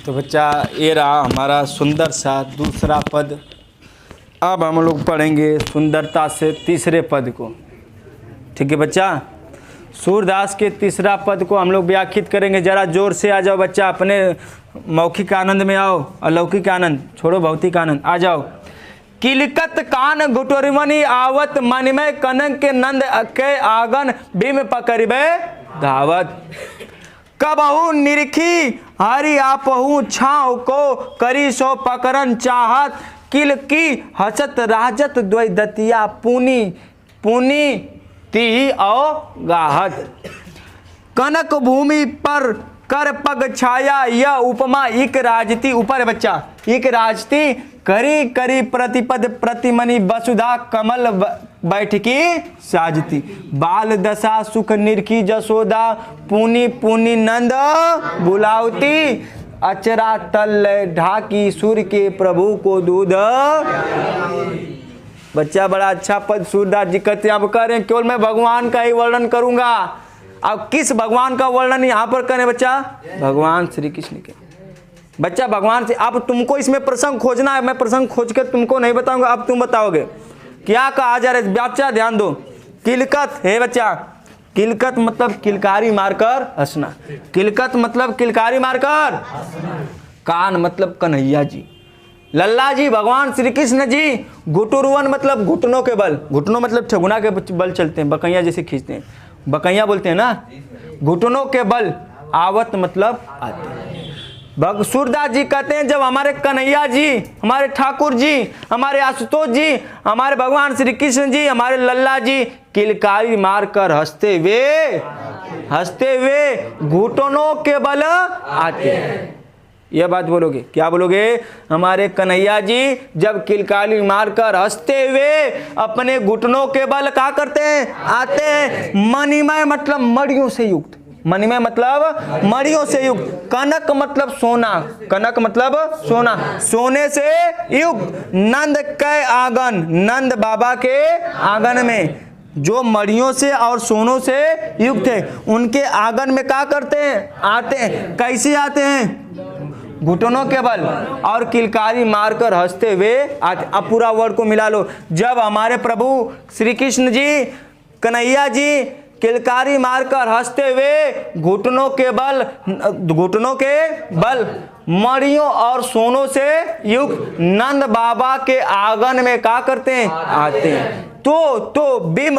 तो बच्चा ये रहा हमारा सुंदर सा दूसरा पद। अब हम लोग पढ़ेंगे सुंदरता से तीसरे पद को। ठीक है बच्चा, सूरदास के तीसरा पद को हम लोग व्याख्यात करेंगे। जरा जोर से आ जाओ बच्चा, अपने मौखिक आनंद में आओ, अलौकिक आनंद छोड़ो, भौतिक आनंद आ जाओ। किलकत कान घुटुरमणि आवत मनमय कनक के नंद के आगन भीम पकड़बे धावत। कबहू निरखी हरि आपहू छाव को करी सो पकड़न चाहत। किल की हसत राजत द्वै दतिया पुनी पुनी ती औ गाहत। कनक भूमि पर कर पग छाया यह उपमा इक राजती। ऊपर बच्चा इक राजती करी करी प्रतिपद प्रतिमनि वसुधा कमल बैठकी साजती। बाल दशा सुख निरखी जसोदा पुनि पुनि नंद बुलावती। अचरा तल ढाकी सूर्य के प्रभु को दूध। बच्चा बड़ा अच्छा पद सूरदास जी कहते हैं। अब कह रहे हैं केवल मैं भगवान का ही वर्णन करूंगा। अब किस भगवान का वर्णन यहाँ पर करें बच्चा? भगवान श्री कृष्ण के। बच्चा भगवान से अब तुमको इसमें प्रसंग खोजना है। मैं प्रसंग खोज कर तुमको नहीं बताऊंगा, अब तुम बताओगे क्या कहा जा रहा है। बच्चा ध्यान दो। किलकत है बच्चा, किलकत मतलब किलकारी मारकर हंसना। किलकत मतलब किलकारी मारकर। कान मतलब कन्हैया जी, लल्ला जी भगवान श्री कृष्ण जी। घुटुरवन मतलब घुटनों के बल। घुटनों मतलब ठगुना के बल चलते हैं, बकैया जैसे खींचते हैं, बकैया बोलते हैं ना। घुटनों के बल। आवत मतलब आते। सूरदास जी कहते हैं जब हमारे कन्हैया जी, हमारे ठाकुर जी, हमारे आशुतोष जी, हमारे भगवान श्री कृष्ण जी, हमारे लल्ला जी किलकारी मारकर हंसते हुए घुटनों के बल आते हैं। यह बात बोलोगे, क्या बोलोगे? हमारे कन्हैया जी जब किलकारी मारकर हंसते हुए अपने घुटनों के बल क्या करते हैं? आते हैं। मणिमय मतलब मड़ियों से युक्त। मणिमय मतलब मड़ियों से युक्त। कनक मतलब सोना। कनक मतलब सोना, सोने से युक्त। नंद के आंगन, नंद बाबा के आंगन में जो मड़ियों से और सोनों से युक्त है, उनके आंगन में क्या करते हैं? आते हैं। कैसे आते हैं? घुटनों के बल और किलकारी मारकर हंसते हुए आते। अब पूरा वर्ड को मिला लो। जब हमारे प्रभु श्री कृष्ण जी, कन्हैया जी किलकारी मारकर हंसते हुए घुटनों के बल मड़ियों और सोनों से युक्त नंद बाबा के आंगन में क्या करते हैं? आते हैं। तो बिम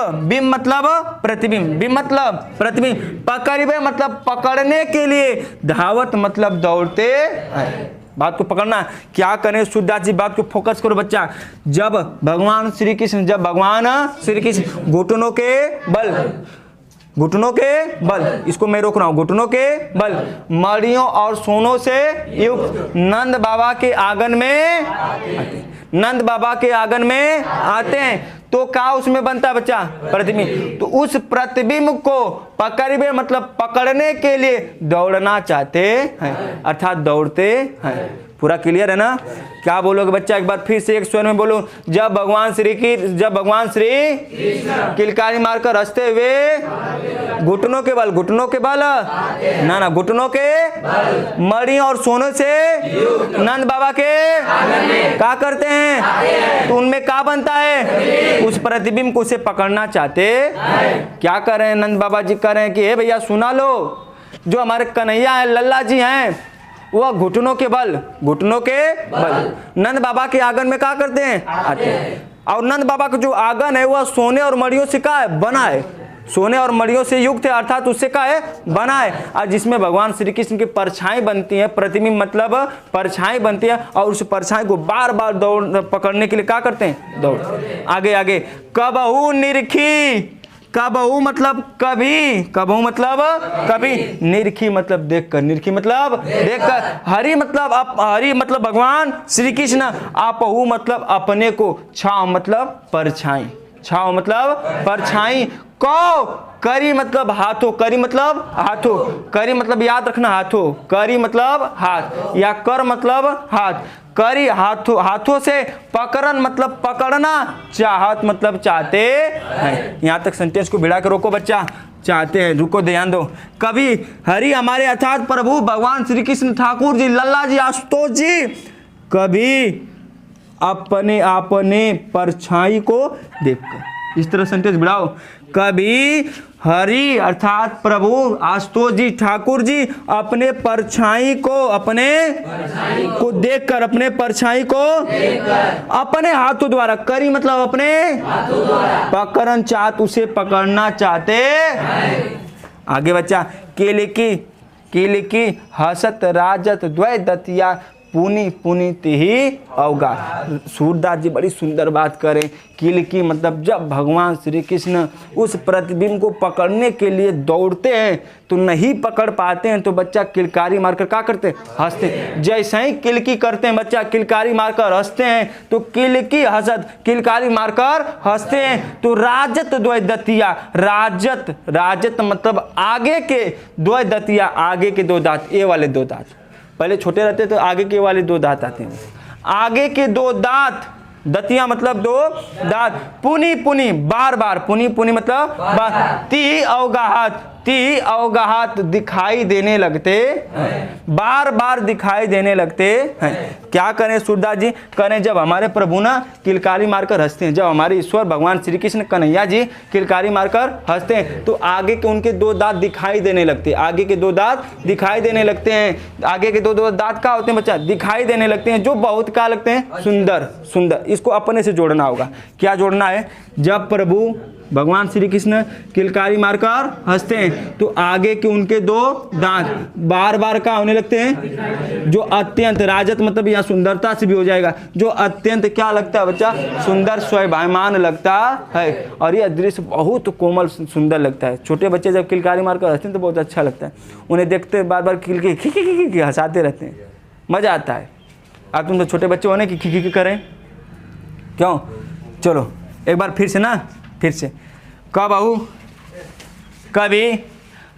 मतलब प्रतिबिंब, बिम मतलब प्रतिबिंब। पकड़बे मतलब पकड़ने के लिए। धावत मतलब दौड़ते हैं। बात को पकड़ना। क्या करें सूरदास जी, बात को फोकस करो बच्चा। जब भगवान श्री कृष्ण घुटनों के बल, इसको मैं रोक रहा हूं, घुटनों के बल मड़ियों और सोनों से युक्त नंद बाबा के आंगन में आते। नंद बाबा के आंगन में आते हैं तो क्या उसमें बनता है बच्चा? प्रतिबिंब। तो उस प्रतिबिंब को पकड़बे मतलब पकड़ने के लिए दौड़ना चाहते हैं, अर्थात दौड़ते हैं। पूरा क्लियर है ना? क्या बोलोगे बच्चा? एक बार फिर से एक स्वर में बोलो। जब भगवान श्री किलकारी मारकर हंसते हुए घुटनों के बल ना घुटनों के मड़ी और सोनों से नंद बाबा के क्या करते हैं? तो उनमें क्या बनता है? उस प्रतिबिंब को उसे पकड़ना चाहते। क्या कर रहे हैं नंद बाबा जी? कर रहे हैं कि हे भैया सुना लो, जो हमारे कन्हैया है, लल्ला जी हैं, वह घुटनों के बल नंद बाबा के आंगन में क्या करते हैं? आते हैं। और नंद बाबा का जो आंगन है वह सोने और मड़ियों से क्या है? बना है। सोने और मड़ियों से युक्त है, अर्थात उससे क्या है? बना है। और जिसमें भगवान श्री कृष्ण की परछाई बनती है। प्रतिबिंब मतलब परछाई बनती है और उस परछाई को बार बार दौड़ पकड़ने के लिए क्या करते हैं? दौड़। आगे कबहू निरखी। कबहू मतलब कभी, कबहू मतलब कभी, निरखी मतलब देखकर, निरखी मतलब देखकर। हरि मतलब भगवान श्री कृष्ण। आपहू मतलब अपने को। छाव मतलब परछाई, छाव मतलब परछाई। को करी मतलब हाथों, करी मतलब हाथों, करी मतलब याद रखना हाथों, करी मतलब हाथ, या कर मतलब हाथ, करी हाथों, हाथों से, पकड़न मतलब पकड़ना, चाहत मतलब चाहते हैं। यहाँ तक सेंटेंस को भिड़ा के रोको बच्चा, चाहते हैं, रुको ध्यान दो। कभी हरि हमारे अर्थात प्रभु भगवान श्री कृष्ण ठाकुर जी, लल्ला जी, आशुतोष जी कभी अपने अपने परछाई को देखकर, इस तरह सेंटेंस बढ़ाओ। कभी हरि अर्थात प्रभु आशुतोष जी ठाकुर जी अपने परछाई को, अपने को देखकर, अपने परछाई को अपने हाथों द्वारा, करी मतलब अपने हाथों द्वारा, पकड़न चाहत उसे पकड़ना चाहते। आगे बच्चा, केले की हसत राजत द्वय दतिया पुनि पुनित ही अवगा। सूरदास जी बड़ी सुंदर बात करें। किल की मतलब जब भगवान श्री कृष्ण उस प्रतिबिंब को पकड़ने के लिए दौड़ते हैं तो नहीं पकड़ पाते हैं, तो बच्चा किलकारी मारकर क्या करते हैं? हंसते हैं। जैसे ही किलकी करते हैं बच्चा, किलकारी मारकर हंसते हैं, तो किलकी हसत, किलकारी मारकर हंसते हैं, तो राजत द्वय दतिया, राजत, राजत मतलब आगे के, द्वय दतिया आगे के दो दांत, ये वाले दो दांत, पहले छोटे रहते तो आगे के वाले दो दांत आते हैं, आगे के दो दांत, दतिया मतलब दो दांत, पुनि पुनि बार बार, पुनि पुनि मतलब बार, ती अवगाहत, ती अवगाहत दिखाई देने लगते, बार बार दिखाई देने लगते हैं। क्या करें सूरदास जी? करें जब हमारे प्रभु ना किलकारी मारकर हंसते हैं, जब हमारे ईश्वर भगवान श्री कृष्ण कन्हैया जी किलकारी मारकर हंसते हैं, तो आगे के उनके दो दांत दिखाई देने लगते हैं, आगे के दो दांत दिखाई देने लगते हैं। आगे के दो दांत क्या होते हैं बच्चा? दिखाई देने लगते हैं, जो बहुत क्या लगते हैं? सुंदर, सुंदर। इसको अपने से जोड़ना होगा। क्या जोड़ना है? जब प्रभु भगवान श्री कृष्ण किलकारी मारकर हंसते हैं तो आगे के उनके दो दांत बार बार क्या होने लगते हैं? जो अत्यंत, राजत मतलब यहाँ सुंदरता से भी हो जाएगा, जो अत्यंत क्या लगता है बच्चा? सुंदर, स्वयंभायमान लगता है। और यह दृश्य बहुत कोमल सुंदर लगता है। छोटे बच्चे जब किलकारी मारकर हंसते हैं तो बहुत अच्छा लगता है, उन्हें देखते बार बार खिलके हंसाते रहते हैं, मजा आता है। आप तुम तो छोटे बच्चे हो ना कि खिखी करें, क्यों? चलो एक बार फिर से ना, फिर से। कब आहू? कभी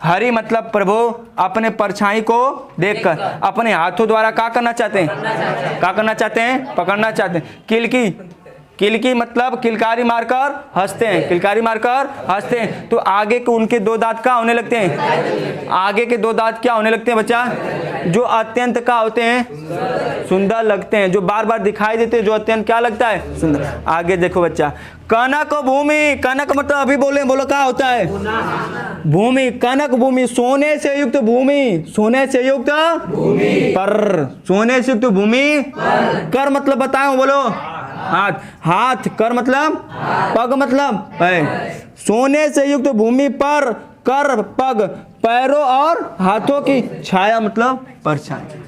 हरि मतलब प्रभु अपने परछाई को देखकर अपने हाथों द्वारा क्या करना चाहते हैं? क्या करना चाहते हैं? पकड़ना चाहते हैं। किलकी, किलकी मतलब किलकारी मारकर हंसते हैं, किलकारी मारकर हंसते हैं, तो आगे के उनके दो दांत क्या होने लगते हैं? आगे के दो दांत क्या होने लगते हैं बच्चा? जो अत्यंत क्या होते हैं? सुंदर लगते हैं, जो बार बार दिखाई देते हैं, जो अत्यंत क्या लगता है? सुंदर। आगे देखो बच्चा, कनक भूमि, कनक मतलब अभी बोलो क्या होता है? भूमि, कनक भूमि, सोने से युक्त भूमि, सोने से युक्त भूमि पर, सोने से युक्त भूमि कर मतलब बताओ, बोलो। हाथ, हाथ, कर मतलब पग मतलब पैर, सोने से युक्त भूमि पर, कर पग, पैरों और हाथों की छाया मतलब परछाई।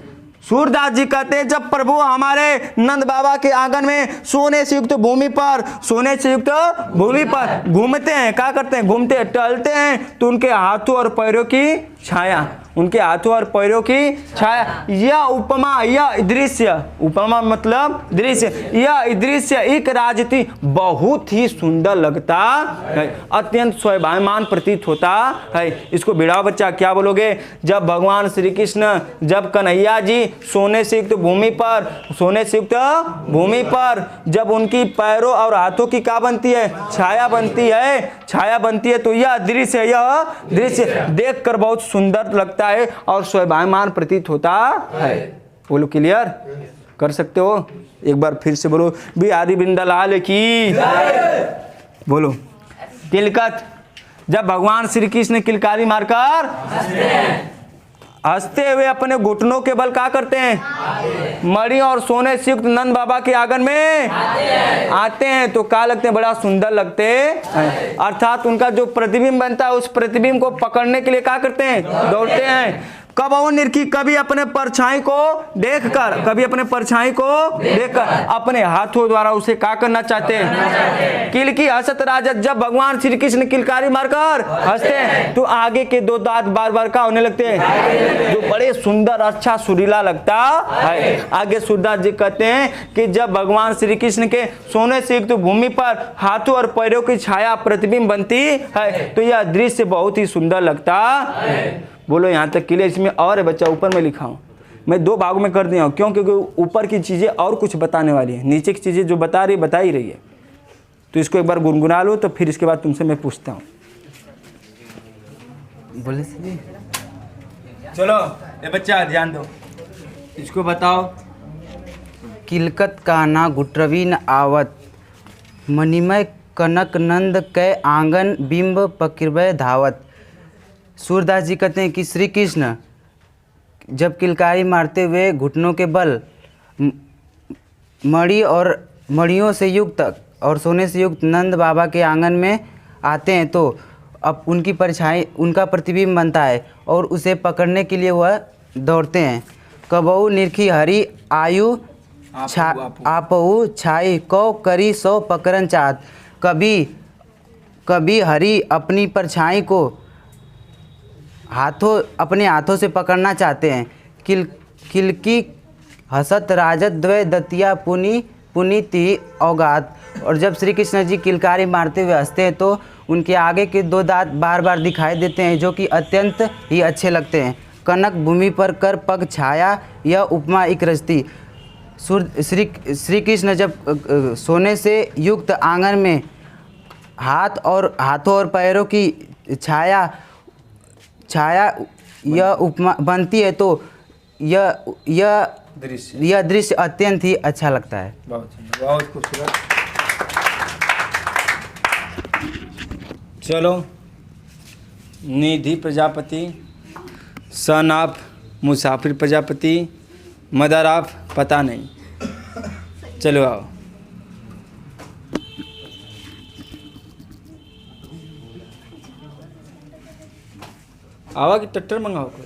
सूरदास जी कहते हैं जब प्रभु हमारे नंद बाबा के आंगन में सोने से युक्त भूमि पर, सोने से युक्त भूमि पर घूमते हैं, क्या करते हैं? घूमते टहलते हैं, तो उनके हाथों और पैरों की छाया, उनके हाथों और पैरों की छाया, यह उपमा, यह दृश्य, उपमा मतलब दृश्य, यह दृश्य एक राजती बहुत ही सुंदर लगता है, अत्यंत स्वयंभायमान प्रतीत होता है। इसको भिड़ाओ बच्चा, क्या बोलोगे? जब भगवान श्री कृष्ण, जब कन्हैया जी सोने से युक्त भूमि पर, सोने से युक्त भूमि पर जब उनकी पैरों और हाथों की क्या बनती है? छाया बनती है, छाया बनती है, तो यह दृश्य, यह दृश्य देखकर बहुत सुंदर लगता है और स्वयंभायमान प्रतीत होता है। बोलो, क्लियर कर सकते हो? एक बार फिर से बोलो, बिहारी बिंदलाल की। बोलो, किलकत, जब भगवान श्री कृष्ण किलकारी मारकर हंसते हुए अपने घुटनों के बल क्या करते हैं? मणि और सोने से युक्त नंद बाबा के आंगन में आते हैं, तो क्या लगते हैं? बड़ा सुंदर लगते हैं। अर्थात उनका जो प्रतिबिंब बनता है उस प्रतिबिंब को पकड़ने के लिए क्या करते हैं? दौड़ते हैं। कबहु निरखी, कभी अपने परछाई को देखकर, कभी अपने परछाई को देखकर अपने हाथों द्वारा उसे क्या करना चाहते हैं। किलकी हसत राजत, जब भगवान श्री कृष्ण किलकारी मारकर हंसते हैं तो आगे के दो दांत बार बार का होने लगते हैं, जो बड़े सुंदर अच्छा सुरीला लगता है। आगे सूरदास जी कहते हैं कि जब भगवान श्री कृष्ण के सोने से युक्त भूमि पर हाथों और पैरों की छाया प्रतिबिंब बनती है तो यह दृश्य बहुत ही सुंदर लगता है। बोलो यहाँ तक क्लियर। इसमें और है बच्चा, ऊपर में लिखा हूँ, मैं दो भागों में कर दिया हूँ, क्यों? क्योंकि ऊपर की चीज़ें और कुछ बताने वाली है, नीचे की चीज़ें जो बता ही रही है। तो इसको एक बार गुनगुना लो, तो फिर इसके बाद तुमसे मैं पूछता हूँ। बोले से चलो ये बच्चा ध्यान दो, इसको बताओ। किलकत कान्हा गुटरवी न आवत, मणिमय कनक नंद कै आंगन बिंब पकिरवै धावत। सूरदास जी कहते हैं कि श्री कृष्ण जब किलकारी मारते हुए घुटनों के बल मणि और मणियों से युक्त और सोने से युक्त नंद बाबा के आंगन में आते हैं तो अब उनकी परछाई, उनका प्रतिबिंब बनता है और उसे पकड़ने के लिए वह दौड़ते हैं। कबहु निरखी हरि आयु आपहु छाई, कौ करी सो पकड़न चाहत। कभी हरि अपनी परछाई को अपने हाथों से पकड़ना चाहते हैं। किलकी हसत राजत द्वय दतिया पुनीति औगात। और जब श्री कृष्ण जी किलकारी मारते हुए हंसते हैं तो उनके आगे के दो दांत बार बार दिखाई देते हैं, जो कि अत्यंत ही अच्छे लगते हैं। कनक भूमि पर कर पग छाया, यह उपमा एक रचती। श्री कृष्ण जब सोने से युक्त आंगन में हाथों और पैरों की छाया यह उपमा बनती है तो यह दृश्य अत्यंत ही अच्छा लगता है। बहुत खूबसूरत। चलो, निधि Prajapati, son of Musafir Prajapati, mother of पता नहीं। चलो आओ। आवा कि ट्रैक्टर मंगाओ कोई।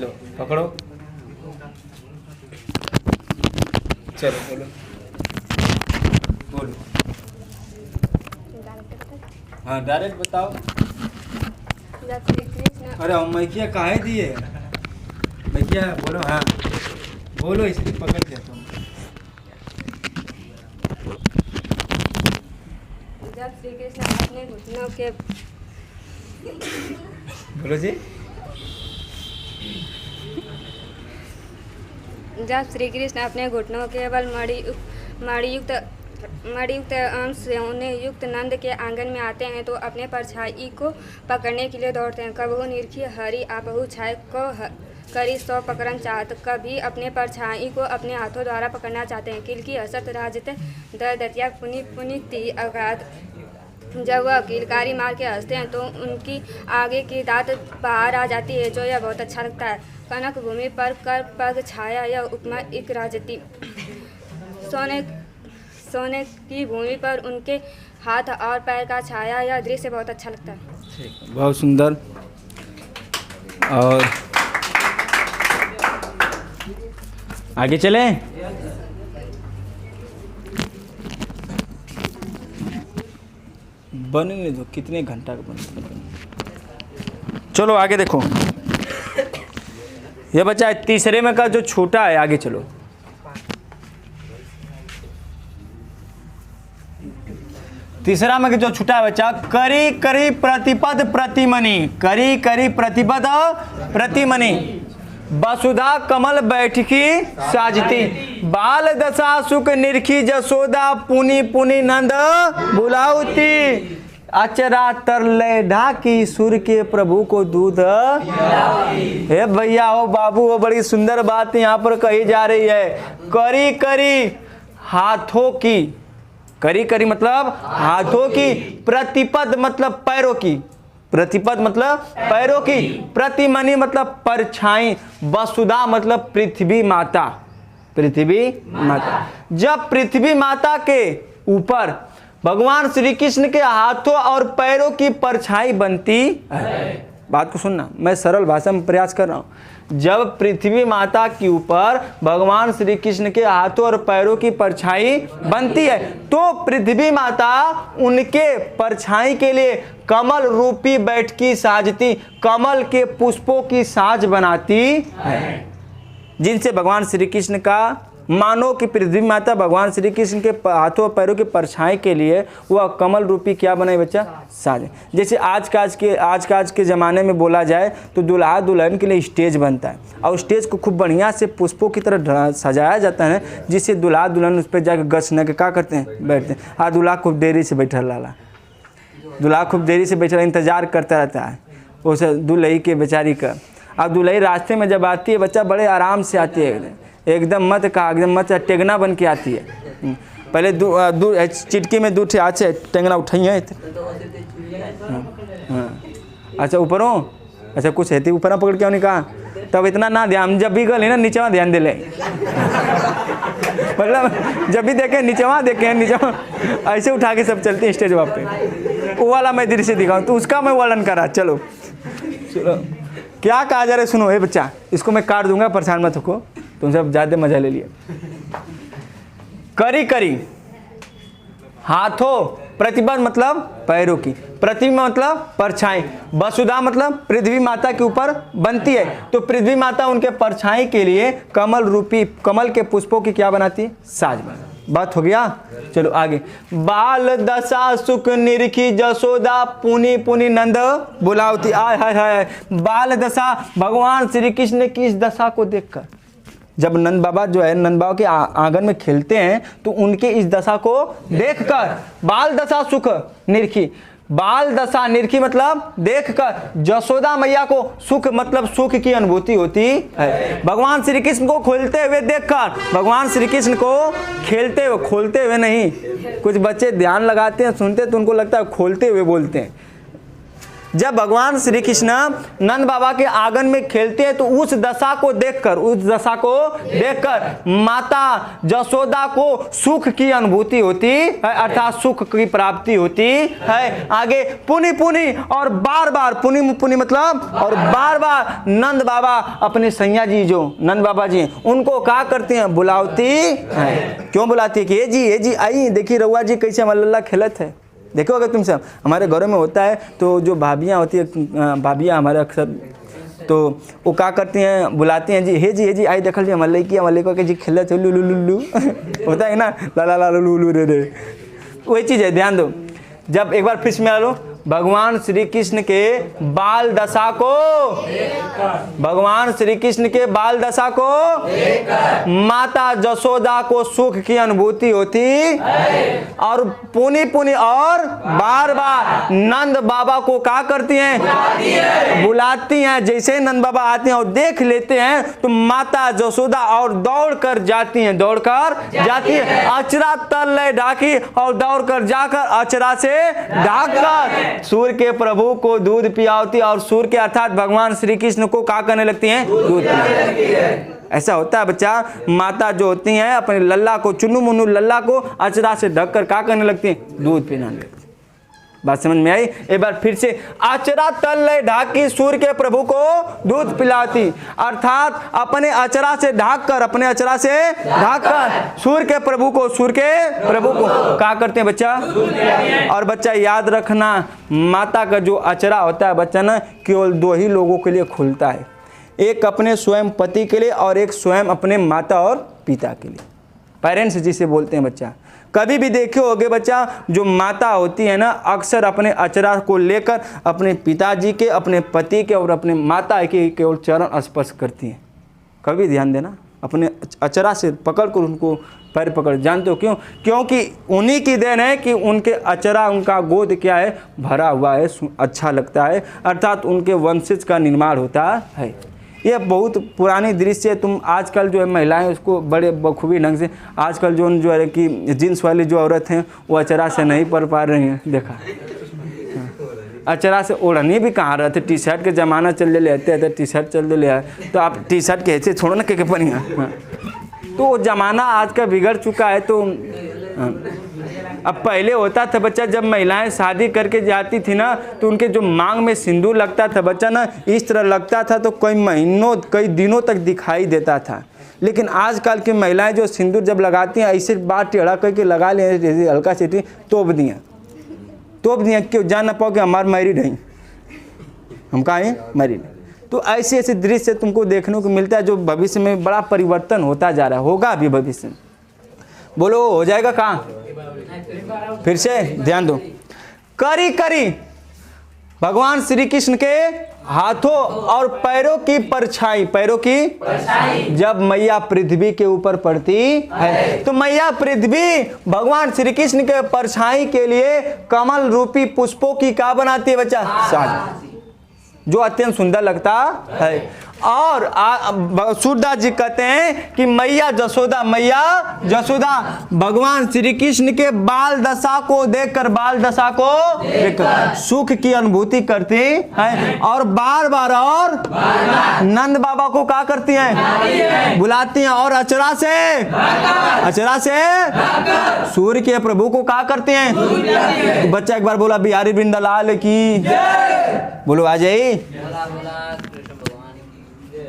लो पकड़ो, चलो बोलो बोलो। हाँ डायरेक्ट बताओ। अरे मैकिया काहे दिए? मैकिया बोलो, हाँ बोलो, इसलिए पकड़ के तुम। जब श्री कृष्ण अपने घुटनों के बोलो जी। जब श्री कृष्ण अपने घुटनों के बल मणियुक्त अंश सोने युक्त नंद के आंगन में आते हैं तो अपने परछाई को पकड़ने के लिए दौड़ते हैं। कबहु निरखी हरि आपहु छाई, को करी सो पकड़न चाहत। कभी अपने परछाई को अपने हाथों द्वारा पकड़ना चाहते हैं। किलकी हसत राजत दतिया पुनीति अगाध। जब वह किलकारी मार के हंसते हैं तो उनकी आगे की दांत बाहर आ जाती है, जो यह बहुत अच्छा लगता है। कनक भूमि पर कर पग छाया, यह उपमा एक राजती। सोने की भूमि पर उनके हाथ और पैर का छाया, यह दृश्य बहुत अच्छा लगता है। बहुत सुंदर। और आगे चलें। बनने दो, कितने घंटा का बनता। चलो आगे देखो, ये बच्चा है तीसरे में का जो छोटा है। आगे चलो, तीसरा में जो छूटा है बच्चा, करी करी प्रतिपद प्रतिमणि, करी करी प्रतिपद प्रतिमणि, वसुधा कमल बैठकी साजती, बाल दशा सुख निरखी जसोदा, पुनि पुनि नंद बुलाउती, अचरा तरले ढाकी सुर के प्रभु को दूध। हे भैया हो बाबू हो, बड़ी सुंदर बात यहाँ पर कही जा रही है। करी करी हाथों की, करी करी मतलब हाथों की, प्रतिपद मतलब पैरों की, प्रतिपद मतलब पैरों की, प्रतिमणि मतलब परछाई, वसुधा मतलब पृथ्वी माता, पृथ्वी माता। जब पृथ्वी माता के ऊपर भगवान श्री कृष्ण के हाथों और पैरों की परछाई बनती है। बात को सुनना, मैं सरल भाषा में प्रयास कर रहा हूं। जब पृथ्वी माता के ऊपर भगवान श्री कृष्ण के हाथों और पैरों की परछाई बनती है तो पृथ्वी माता उनके परछाई के लिए कमल रूपी बैठकी साजती, कमल के पुष्पों की साज बनाती है, जिनसे भगवान श्री कृष्ण का मानो कि पृथ्वी माता भगवान श्री कृष्ण के हाथों और पैरों की परछाई के लिए वह कमल रूपी क्या बनाए बच्चा, साज। जैसे आज के ज़माने में बोला जाए तो दूल्हा दुल्हन के लिए स्टेज बनता है और स्टेज को खूब बढ़िया से पुष्पों की तरह सजाया जाता है, जिससे दूल्हा दुल्हन उस पर जाकर गश्न के क्या करते हैं, बैठते हैं। हाँ, दूल्हा खूब देरी से बैठा लाला, दूल्हा खूब देरी से बैठा इंतजार करता रहता है उस दुल्हई के बेचारी का। अब दुल्हई रास्ते में जब आती है बच्चा बड़े आराम से आती है, एकदम मत कहा एकदम मत टेंगना बन के आती है। पहले चिटकी में दूध आज से टेंगना उठाइए। अच्छा ऊपरों, अच्छा कुछ है ऊपर पकड़ के नहीं कहा, तब इतना ना ध्यान, जब भी गले ना नीचवा ध्यान दे ले, मतलब जब भी देखे नीचवा देखे, नीचवा ऐसे उठा के सब चलते हैं स्टेज वहाँ पे। वो वाला मैं धीरे से दिखाऊँ तो उसका मैं वर्णन करा। चलो क्या कहा जा रहा है, सुनो। हे बच्चा, इसको मैं काट दूंगा, परेशान मत हो, तुम सब ज़्यादा मजा ले लिए। करी करी हाथों, प्रतिबंध मतलब पैरों की, प्रतिमा मतलब परछाई, वसुधा मतलब पृथ्वी माता के ऊपर बनती है तो पृथ्वी माता उनके परछाई के लिए कमल रूपी, कमल के पुष्पों की क्या बनाती है, साज बना। बात हो गया। चलो आगे। बाल दशा सुख निरखी जसोदा पुनि पुनि नंद बुलावती। आय हाय हाय, बाल दशा, भगवान श्री कृष्ण की इस दशा को देखकर जब नंद बाबा जो है नंद बाबा के आंगन में खेलते हैं तो उनके इस दशा को देखकर बाल दशा सुख निरखी, बाल दशा निरखी मतलब देखकर जसोदा मैया को सुख मतलब सुख की अनुभूति होती है। भगवान श्री कृष्ण को खोलते हुए देखकर, भगवान श्री कृष्ण को खेलते हुए, खोलते हुए नहीं, कुछ बच्चे ध्यान लगाते हैं सुनते तो उनको लगता है खोलते हुए बोलते हैं। जब भगवान श्री कृष्ण नंद बाबा के आंगन में खेलते हैं तो उस दशा को देखकर, उस दशा को देखकर माता जसोदा को सुख की अनुभूति होती है, अर्थात सुख की प्राप्ति होती है। आगे पुनि पुनि और बार बार, पुनि पुनि मतलब और बार बार नंद बाबा अपने सैया जी जो नंद बाबा जी उनको क्या करते हैं, बुलावती है। क्यों बुलाती है कि ये जी आई देखिए रउआ जी कैसे हमारा लल्ला खेलत है। देखो अगर तुम सब हमारे घरों में होता है तो जो भाभियाँ होती है, भाभियाँ हमारे अक्सर तो वो क्या करती हैं, बुलाती हैं जी, हे जी आई देखल जी हमारे लड़की हमारे लड़का के जी खेल लू लू लू लू होता है ना, ला ला ला लू लू रे रे, वही चीज़ है। ध्यान दो, जब एक बार फिर से मिला लो, भगवान श्री कृष्ण के बाल दशा को, भगवान श्री कृष्ण के बाल दशा को माता जसोदा को सुख की अनुभूति होती और पुनि पुनि और बार बार नंद बाबा को क्या करती हैं, बुलाती हैं। जैसे नंद बाबा आते हैं और देख लेते हैं तो माता जसोदा और दौड़ कर जाती हैं, दौड़ कर जाती है, अचरा तल ले ढाकी और दौड़ कर जाकर अचरा से ढाककर सूर्य के प्रभु को दूध पियावती और सूर्य के अर्थात भगवान श्री कृष्ण को क्या करने लगती हैं, दूध पिलाती। ऐसा होता है बच्चा, माता जो होती हैं अपने लल्ला को, चुन्नू मुन्नू लल्ला को अचरा से ढककर क्या करने लगती हैं, दूध पिलाने लगती। बात समझ में आई? एक बार फिर से, अचरा तल ले ढाकी सूर्य के प्रभु को दूध पिलाती, अर्थात अपने अचरा से ढाककर, अपने अचरा से ढाककर सूर्य के प्रभु को, सूर्य के प्रभु को क्या करते हैं बच्चा। और बच्चा याद रखना, माता का जो अचरा होता है बच्चा ना, केवल दो ही लोगों के लिए खुलता है, एक अपने स्वयं पति के लिए और एक स्वयं अपने माता और पिता के लिए, पेरेंट्स जिसे बोलते हैं बच्चा। कभी भी देखे होगे बच्चा, जो माता होती है ना अक्सर अपने अचरा को लेकर अपने पिताजी के, अपने पति के और अपने माता के केवल चरण स्पर्श करती हैं। कभी ध्यान देना, अपने अचरा से पकड़कर उनको पैर पकड़, जानते हो क्यों? क्योंकि उन्हीं की देन है कि उनके अचरा, उनका गोद क्या है, भरा हुआ है, अच्छा लगता है, अर्थात उनके वंशज का निर्माण होता है। ये बहुत पुरानी दृश्य है। तुम आजकल जो है महिलाएं उसको बड़े बखूबी ढंग से, आजकल जो है कि जींस वाली जो औरत हैं वो अचरा से नहीं पढ़ पा रही हैं। देखा, अचरा से ओढ़नी भी कहाँ रहते, टी शर्ट के ज़माना चल लेते हैं, टी शर्ट चल ले आए तो आप टी शर्ट कैसे छोड़ो ना के पनिया। तो वो ज़माना आज का बिगड़ चुका है। तो अब पहले होता था बच्चा, जब महिलाएं शादी करके जाती थी ना तो उनके जो मांग में सिंदूर लगता था बच्चा ना, इस तरह लगता था तो कई महीनों कई दिनों तक दिखाई देता था। लेकिन आजकल की महिलाएं जो सिंदूर जब लगाती हैं ऐसे बात टेढ़ा करके लगा ले, जैसे हल्का सी तोप दिया क्यों जान ना पाओ कि हमारे मैरिड हैं, हम कहाँ हैं मैरिड। तो ऐसे ऐसे दृश्य तुमको देखने को मिलता है जो भविष्य में बड़ा परिवर्तन होता जा रहा है, होगा अभी भविष्य में। बोलो हो जाएगा कहाँ, फिर से ध्यान दो। करी करी भगवान श्री कृष्ण के हाथों और पैरों की परछाई, पैरों की जब मैया पृथ्वी के ऊपर पड़ती है तो मैया पृथ्वी भगवान श्री कृष्ण के परछाई के लिए कमल रूपी पुष्पों की क्या बनाती है बच्चा, साज, जो अत्यंत सुंदर लगता है। और सूरदास जी कहते हैं कि मैया जसोदा भगवान श्री कृष्ण के बाल दशा को देखकर सुख की अनुभूति करती है और बार बार नंद बाबा को क्या करती हैं, बुलाती हैं और अचरा से सूर्य के प्रभु को क्या करती हैं। तो बच्चा एक बार बोला बिहारी वृंदालाल की, बोलो आ जाइए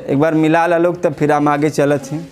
एक बार मिला ला लोग, तब फिर हम आगे चलत हैं।